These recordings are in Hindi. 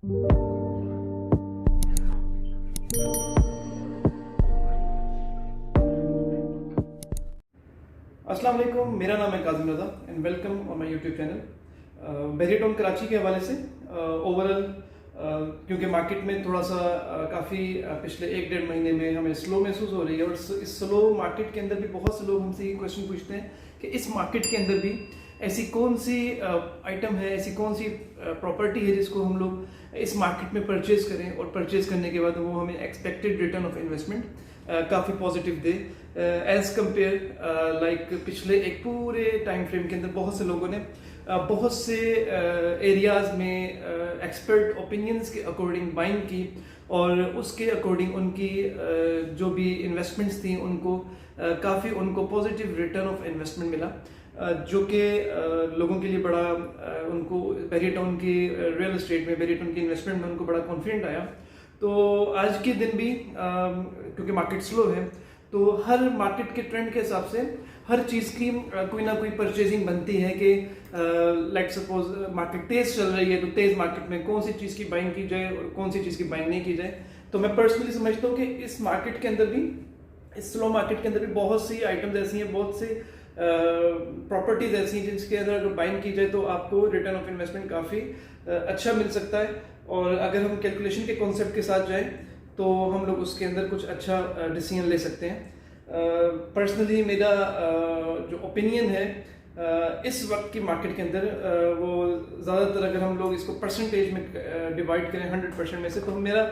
अस्सलाम वालेकुम, मेरा नाम है Kazim Raza and welcome on my YouTube channel. बैरियटॉन कराची के हवाले से ओवरऑल क्योंकि मार्केट में थोड़ा सा काफ़ी पिछले 1-1.5 महीने में हमें स्लो महसूस हो रही है, और इस स्लो मार्केट के अंदर भी बहुत से लोग हमसे ये क्वेश्चन पूछते हैं कि इस मार्केट के अंदर भी ऐसी कौन सी आइटम है, ऐसी कौन सी प्रॉपर्टी है जिसको हम लोग इस मार्केट में परचेज करें और परचेज करने के बाद वो हमें एक्सपेक्टेड रिटर्न ऑफ इन्वेस्टमेंट काफ़ी पॉजिटिव दे एज कंपेयर लाइक पिछले एक पूरे टाइम फ्रेम के अंदर बहुत से लोगों ने बहुत से एरियाज में एक्सपर्ट ओपिनियंस के अकॉर्डिंग बाइंग की, और उसके अकॉर्डिंग उनकी जो भी इन्वेस्टमेंट्स थी उनको काफ़ी उनको पॉजिटिव रिटर्न ऑफ इन्वेस्टमेंट मिला, जो कि लोगों के लिए बड़ा उनको बैरियटॉन की रियल एस्टेट में, बैरियटॉन की इन्वेस्टमेंट में उनको बड़ा कॉन्फिडेंट आया। तो आज के दिन भी क्योंकि मार्केट स्लो है, तो हर मार्केट के ट्रेंड के हिसाब से हर चीज़ की कोई ना कोई परचेजिंग बनती है कि लेट सपोज मार्केट तेज़ चल रही है तो तेज़ मार्केट में कौन सी चीज़ की बाइंग की जाए और कौन सी चीज़ की बाइंग नहीं की जाए। तो मैं पर्सनली समझता हूँ कि इस मार्केट के अंदर भी, इस स्लो मार्केट के अंदर भी बहुत सी आइटम्स ऐसी हैं, बहुत सी प्रॉपर्टीज ऐसी हैं जिसके अंदर अगर बाइंग की जाए तो आपको रिटर्न ऑफ इन्वेस्टमेंट काफ़ी अच्छा मिल सकता है। और अगर हम कैलकुलेशन के कॉन्सेप्ट के साथ जाएं तो हम लोग उसके अंदर कुछ अच्छा डिसीजन ले सकते हैं। पर्सनली मेरा जो ओपिनियन है इस वक्त की मार्केट के अंदर वो ज़्यादातर अगर हम लोग इसको परसेंटेज में डिवाइड करें 100% में से, तो मेरा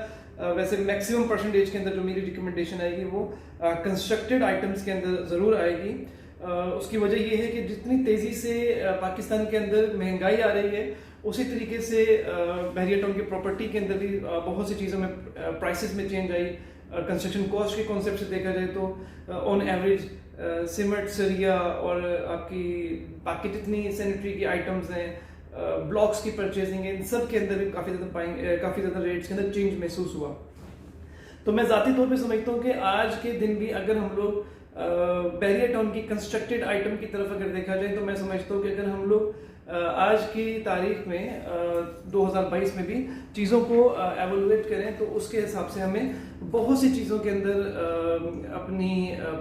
वैसे मैक्सिमम परसेंटेज के अंदर जो मेरी रिकमेंडेशन आएगी वो कंस्ट्रक्टेड आइटम्स के अंदर ज़रूर आएगी। उसकी वजह ये है कि जितनी तेज़ी से पाकिस्तान के अंदर महंगाई आ रही है, उसी तरीके से बैरियटॉन की प्रॉपर्टी के अंदर भी बहुत सी चीज़ों में प्राइसेस में चेंज आई। कंस्ट्रक्शन कॉस्ट के कॉन्सेप्ट से देखा जाए तो ऑन एवरेज सीमेंट, सरिया और आपकी बाकी जितनी सैनिटरी की आइटम्स हैं, ब्लॉक्स की परचेजिंग है, इन सब के अंदर भी काफ़ी ज़्यादा रेट्स के अंदर चेंज महसूस हुआ। तो मैं ज़ाती तौर पे समझता हूँ कि आज के दिन भी अगर हम लोग बैरियटॉन की कंस्ट्रक्टेड आइटम की तरफ अगर देखा जाए तो मैं समझता हूँ कि अगर हम लोग आज की तारीख में 2022 में भी चीज़ों को एवोलुएट करें तो उसके हिसाब से हमें बहुत सी चीज़ों के अंदर अपनी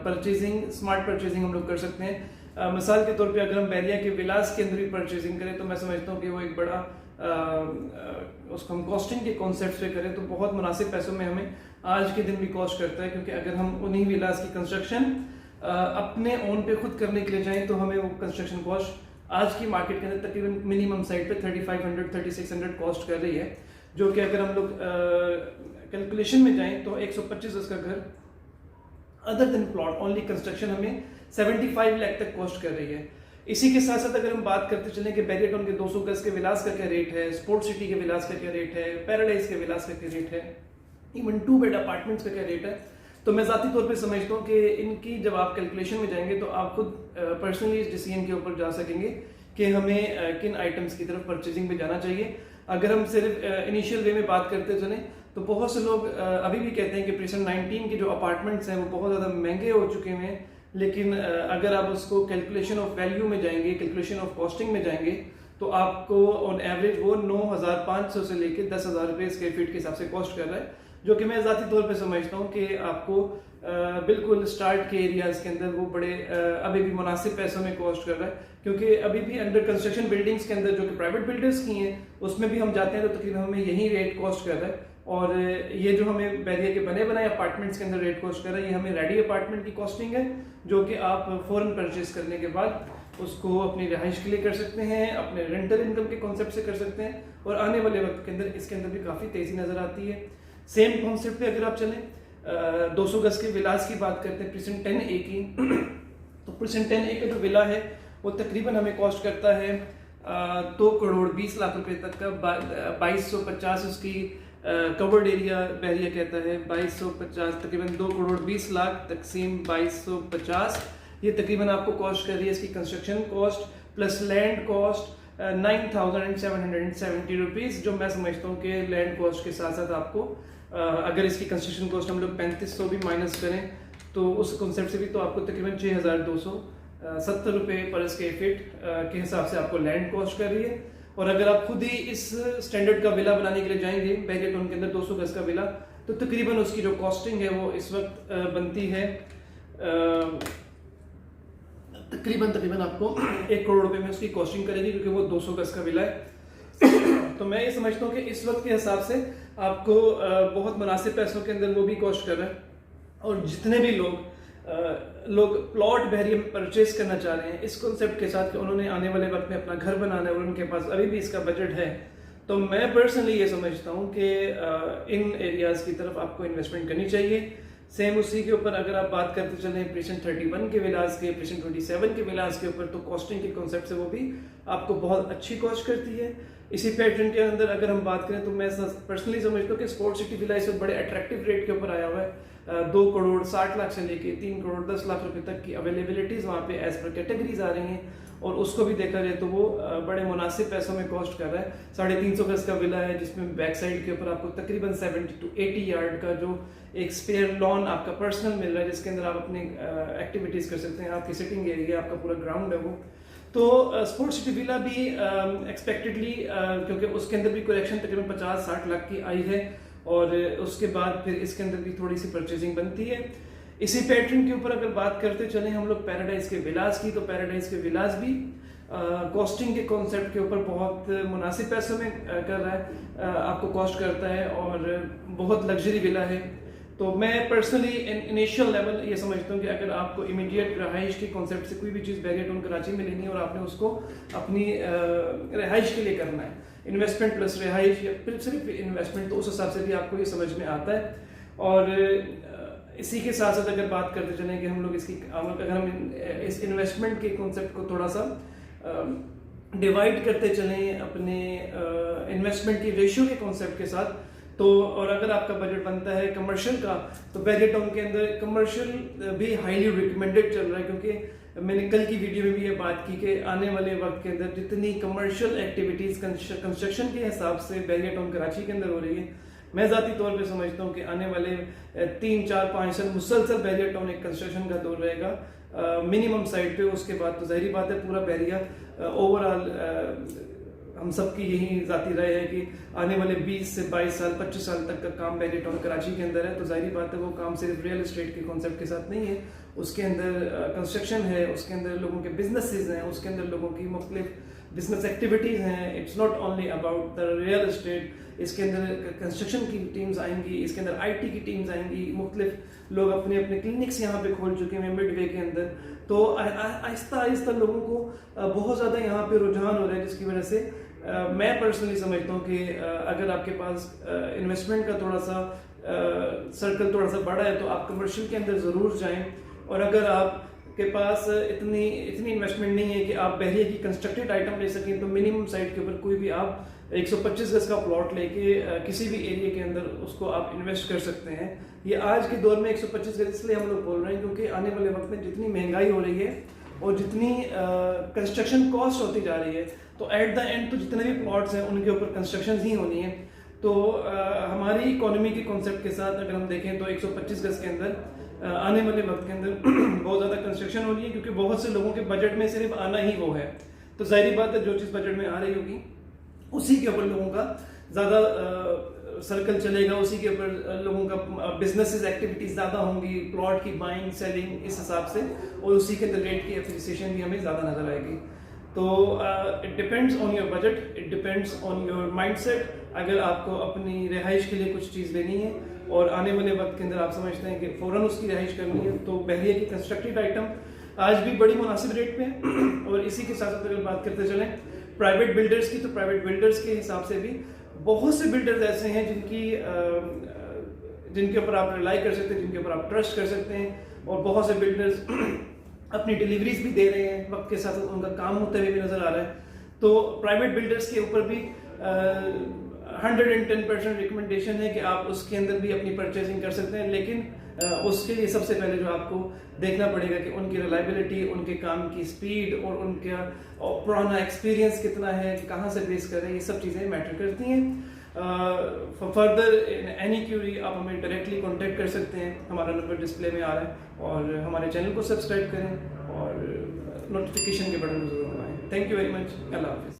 परचेजिंग, स्मार्ट परचेजिंग हम लोग कर सकते हैं। मिसाल के तौर पे अगर हम बैरिया के विलास के अंदर भी परचेजिंग करें तो मैं समझता हूँ कि वो एक बड़ा उसको हम कॉस्टिंग के कॉन्सेप्ट से करें तो बहुत मुनासिब पैसों में हमें आज के दिन भी कॉस्ट करता है, क्योंकि अगर हम उन्हीं विलास की कंस्ट्रक्शन अपने ओन पे खुद करने के लिए जाएं तो हमें वो कंस्ट्रक्शन कॉस्ट आज की मार्केट के अंदर तकरीबन मिनिमम साइड पे 3500-3600 कॉस्ट कर रही है, जो कि अगर हम लोग कैलकुलेशन में जाएं तो 125 गज का घर other than plot only construction हमें 75 लाख तक कॉस्ट कर रही है। इसी के साथ साथ अगर हम बात करते चलें कि बैरियटॉन के 200 गज के विलास का क्या रेट है, स्पोर्ट सिटी के विलास का क्या रेट है, पैराडाइज के विलास का क्या रेट है, इवन 2 बेड अपार्टमेंट्स का क्या रेट है, तो मैं ज़ाती तौर पे समझता हूँ कि इनकी जब आप कैलकुलेशन में जाएंगे तो आप खुद पर्सनली इस डिसीजन के ऊपर जा सकेंगे कि हमें किन आइटम्स की तरफ परचेजिंग में जाना चाहिए। अगर हम सिर्फ इनिशियल वे में बात करते चलें तो बहुत से लोग अभी भी कहते हैं कि प्रीसन 19 के जो अपार्टमेंट्स हैं वो बहुत ज़्यादा महंगे हो चुके हैं, लेकिन अगर आप उसको कैलकुलेशन ऑफ वैल्यू में जाएंगे, कैलकुलेशन ऑफ कॉस्टिंग में जाएंगे, तो आपको ऑन एवरेज वो 9,500 से लेकर 10,000 रुपये स्क्वायर फीट के हिसाब से कॉस्ट कर रहा है, जो कि मैं ज़ाती तौर पे समझता हूँ कि आपको बिल्कुल स्टार्ट के एरियाज़ के अंदर वो बड़े अभी भी मुनासिब पैसों में कॉस्ट कर रहा है, क्योंकि अभी भी अंडर कंस्ट्रक्शन बिल्डिंग्स के अंदर जो कि प्राइवेट बिल्डर्स की हैं उसमें भी हम जाते हैं तो तकरीबन हमें यही रेट कॉस्ट कर रहा है। और ये जो हमें बैरिया के बने बनाए अपार्टमेंट्स के अंदर रेट कॉस्ट कर रहा है, ये हमें रेडी अपार्टमेंट की कॉस्टिंग है, जो कि आप फ़ौरन परचेज करने के बाद उसको अपनी रिहाइश के लिए कर सकते हैं, अपने रेंटल इनकम के कॉन्सेप्ट से कर सकते हैं, और आने वाले वक्त के अंदर इसके अंदर भी काफ़ी तेज़ी नज़र आती है। सेम कॉन्सेप्ट पे अगर आप चलें 200 गज के विलास की बात करते हैं प्रीसन 10A की तो प्रीसन 10A का जो विला है वो तकरीबन हमें कॉस्ट करता है 2 करोड़ 20 लाख रुपए तक का। 2250 उसकी कवर्ड एरिया बैरिया कहता है, 2250 तकरीबन 2 करोड़ 20 लाख तकसीम 2250, ये तकरीबन आपको कॉस्ट कर रही है इसकी construction cost plus land cost 9,770 rupees, जो मैं समझता हूँ कि लैंड कॉस्ट के साथ साथ आपको अगर इसकी कंस्ट्रक्शन कॉस्ट हम लोग 3500 भी माइनस करें तो उस कॉन्सेप्ट से भी तो आपको तकरीबन 6,270 रुपये पर स्क्वायर फीट के हिसाब से आपको लैंड कॉस्ट कर रही है। और अगर आप खुद ही इस स्टैंडर्ड का विला बनाने के लिए जाएंगे बहरिया टाउन के अंदर 200 गज का विला, तो तकरीबन उसकी जो कॉस्टिंग है वो इस वक्त बनती है तकरीबन आपको 1 करोड़ रुपए में उसकी कॉस्टिंग करेगी, क्योंकि वो 200 गज का विला है। तो मैं ये समझता हूँ कि इस वक्त के हिसाब से आपको बहुत मुनासिब पैसों के अंदर वो भी कॉस्ट कर रहा है। और जितने भी लोग प्लॉट बहरिया में परचेज करना चाह रहे हैं इस कॉन्सेप्ट के साथ कि उन्होंने आने वाले वक्त में अपना घर बनाना है और उनके पास अभी भी इसका बजट है, तो मैं पर्सनली ये समझता हूँ कि इन एरियाज़ की तरफ आपको इन्वेस्टमेंट करनी चाहिए। सेम उसी के ऊपर अगर आप बात करते चलें प्रेशन 31 के विलास के, प्रेशन 27 के विलास के ऊपर, तो कॉस्टिंग के कॉन्सेप्ट से वो भी आपको बहुत अच्छी कॉस्ट करती है। इसी पैटर्न के अंदर अगर हम बात करें तो मैं पर्सनली समझता हूँ कि स्पोर्ट सिटी विला इस वक्त बड़े अट्रैक्टिव रेट के ऊपर आया हुआ है। 2 करोड़ 60 लाख से लेके 3 करोड़ 10 लाख रुपए तक की अवेलेबिलिटीज वहाँ पे एज पर कैटेगरीज आ रही हैं, और उसको भी देखा जाए तो वो बड़े मुनासिब पैसों में कॉस्ट कर रहा है। 350 गज का विला है जिसमें बैक साइड के ऊपर आपको तकरीबन 70 to 80 यार्ड का जो एक स्पेयर लॉन आपका पर्सनल मिल रहा है, जिसके अंदर आप अपनी एक्टिविटीज कर सकते हैं। आपकी सिटिंग एरिया, आपका पूरा ग्राउंड है वो। तो स्पोर्ट सिटी विला भी एक्सपेक्टेडली क्योंकि उसके अंदर भी कलेक्शन तकरीबन 50-60 लाख की आई है, और उसके बाद फिर इसके अंदर भी थोड़ी सी परचेजिंग बनती है। इसी पैटर्न के ऊपर अगर बात करते चलें हम लोग पैराडाइज के विलास की, तो पैराडाइज के विलास भी कॉस्टिंग के कॉन्सेप्ट के ऊपर बहुत मुनासिब पैसों में कर रहा है, आपको कॉस्ट करता है और बहुत लग्जरी विला है। तो मैं पर्सनली इनिशियल लेवल ये समझता हूँ कि अगर आपको इमीडिएट रहाइश के कॉन्सेप्ट से कोई भी चीज़ बहरिया टाउन कराची में लेनी है और आपने उसको अपनी रहाइश के लिए करना है, इन्वेस्टमेंट प्लस रहाइश या फिर सिर्फ इन्वेस्टमेंट, तो उस हिसाब से भी आपको ये समझ में आता है। और इसी के साथ साथ अगर बात करते चलें कि हम लोग इसकी अगर हम इस इन्वेस्टमेंट के कॉन्सेप्ट को थोड़ा सा डिवाइड करते चलें अपने इन्वेस्टमेंट की रेशियो के कॉन्सेप्ट के साथ, तो और अगर आपका बजट बनता है कमर्शियल का, तो बहरिया टाउन के अंदर कमर्शियल भी हाईली रिकमेंडेड चल रहा है, क्योंकि मैंने कल की वीडियो में भी ये बात की कि आने वाले वक्त के अंदर जितनी कमर्शियल एक्टिविटीज कंस्ट्रक्शन के हिसाब से बहरिया टाउन कराची के अंदर हो रही है, मैं ज़ाती तौर पे समझता हूँ कि आने वाले 3-4-5 साल मुसलसल बहरिया टाउन एक कंस्ट्रक्शन का दौर रहेगा मिनिमम साइड पे। उसके बाद तो ज़ाहिर बात है पूरा बहरिया ओवरऑल हम सबकी यही ज़ाती राय है कि आने वाले 20 से 22 साल 25 साल तक का काम बहरिया टाउन कराची के अंदर है। तो ज़ाहिर बात है वो काम सिर्फ रियल एस्टेट के कॉन्सेप्ट के साथ नहीं है, उसके अंदर कंस्ट्रक्शन है, उसके अंदर लोगों के बिजनेसेस हैं, उसके अंदर लोगों की मुख्तलिफ बिजनेस एक्टिविटीज़ हैं। It's not only about the real estate, इसके अंदर कंस्ट्रक्शन की टीम्स आएंगी, इसके अंदर IT की टीम्स आएंगी, मुख्तलिफ लोग अपने अपने क्लिनिक्स यहाँ पे खोल चुके हैं मिडवे के अंदर। तो आहिस्ता आहिस्ता लोगों को बहुत ज़्यादा यहाँ पे रुझान हो रहा है, जिसकी वजह से मैं पर्सनली समझता हूँ कि अगर आपके पास इन्वेस्टमेंट का थोड़ा सा सर्कल थोड़ा सा बड़ा है तो आप कमर्शियल के अंदर ज़रूर जाएं। और अगर आपके पास इतनी इन्वेस्टमेंट नहीं है कि आप बहरिया की कंस्ट्रक्टेड आइटम ले सकें, तो मिनिमम साइट के ऊपर कोई भी आप 125 गज का प्लॉट लेके किसी भी एरिया के अंदर उसको आप इन्वेस्ट कर सकते हैं। ये आज के दौर में 125 गज इसलिए हम लोग बोल रहे हैं क्योंकि आने वाले वक्त में जितनी महंगाई हो रही है और जितनी कंस्ट्रक्शन कॉस्ट होती जा रही है, तो एट द एंड तो जितने भी प्लॉट्स हैं उनके ऊपर कंस्ट्रक्शन ही होनी है। तो हमारी इकोनॉमी के कॉन्सेप्ट के साथ अगर हम देखें तो 125 गज के अंदर आने वाले वक्त के अंदर बहुत ज़्यादा कंस्ट्रक्शन हो रही है, क्योंकि बहुत से लोगों के बजट में सिर्फ आना ही वो है। तो जाहिर बात है जो चीज़ बजट में आ रही होगी उसी के ऊपर लोगों का ज़्यादा सर्कल चलेगा, उसी के ऊपर लोगों का बिजनेसेस एक्टिविटीज ज़्यादा होंगी, प्लॉट की बाइंग सेलिंग इस हिसाब से, और उसी के अंदर रेट की एप्रिसिएशन भी हमें ज़्यादा नजर आएगी। तो it depends on your budget, it depends on your mindset. अगर आपको अपनी रिहाइश के लिए कुछ चीज़ लेनी है और आने वाले वक्त के अंदर आप समझते हैं कि फ़ौरन उसकी रिहाइश करनी है, तो बहरिया की कंस्ट्रक्टेड आइटम आज भी बड़ी मुनासिब रेट पे है। और इसी के साथ साथ अगर बात करते चलें प्राइवेट बिल्डर्स की, तो प्राइवेट बिल्डर्स के हिसाब से भी बहुत से बिल्डर्स ऐसे हैं जिनके ऊपर आप रिलाई कर सकते हैं, जिनके ऊपर आप ट्रस्ट कर सकते हैं, और बहुत से बिल्डर्स अपनी डिलीवरीज भी दे रहे हैं, वक्त के साथ उनका काम होते हुए भी नजर आ रहा है। तो प्राइवेट बिल्डर्स के ऊपर भी 110% रिकमेंडेशन है कि आप उसके अंदर भी अपनी परचेजिंग कर सकते हैं, लेकिन उसके लिए सबसे पहले जो आपको देखना पड़ेगा कि उनकी रिलायबिलिटी, उनके काम की स्पीड और उनका पुराना एक्सपीरियंस कितना है, कहाँ से बेस कर रहे हैं, ये सब चीज़ें मैटर करती हैं। फर्दर एनी क्यूरी आप हमें डायरेक्टली कांटेक्ट कर सकते हैं, हमारा नंबर डिस्प्ले में आ रहा है, और हमारे चैनल को सब्सक्राइब करें और नोटिफिकेशन के बटन को जरूर दबाएं। थैंक यू वेरी मच, अल्लाह हाफिज़।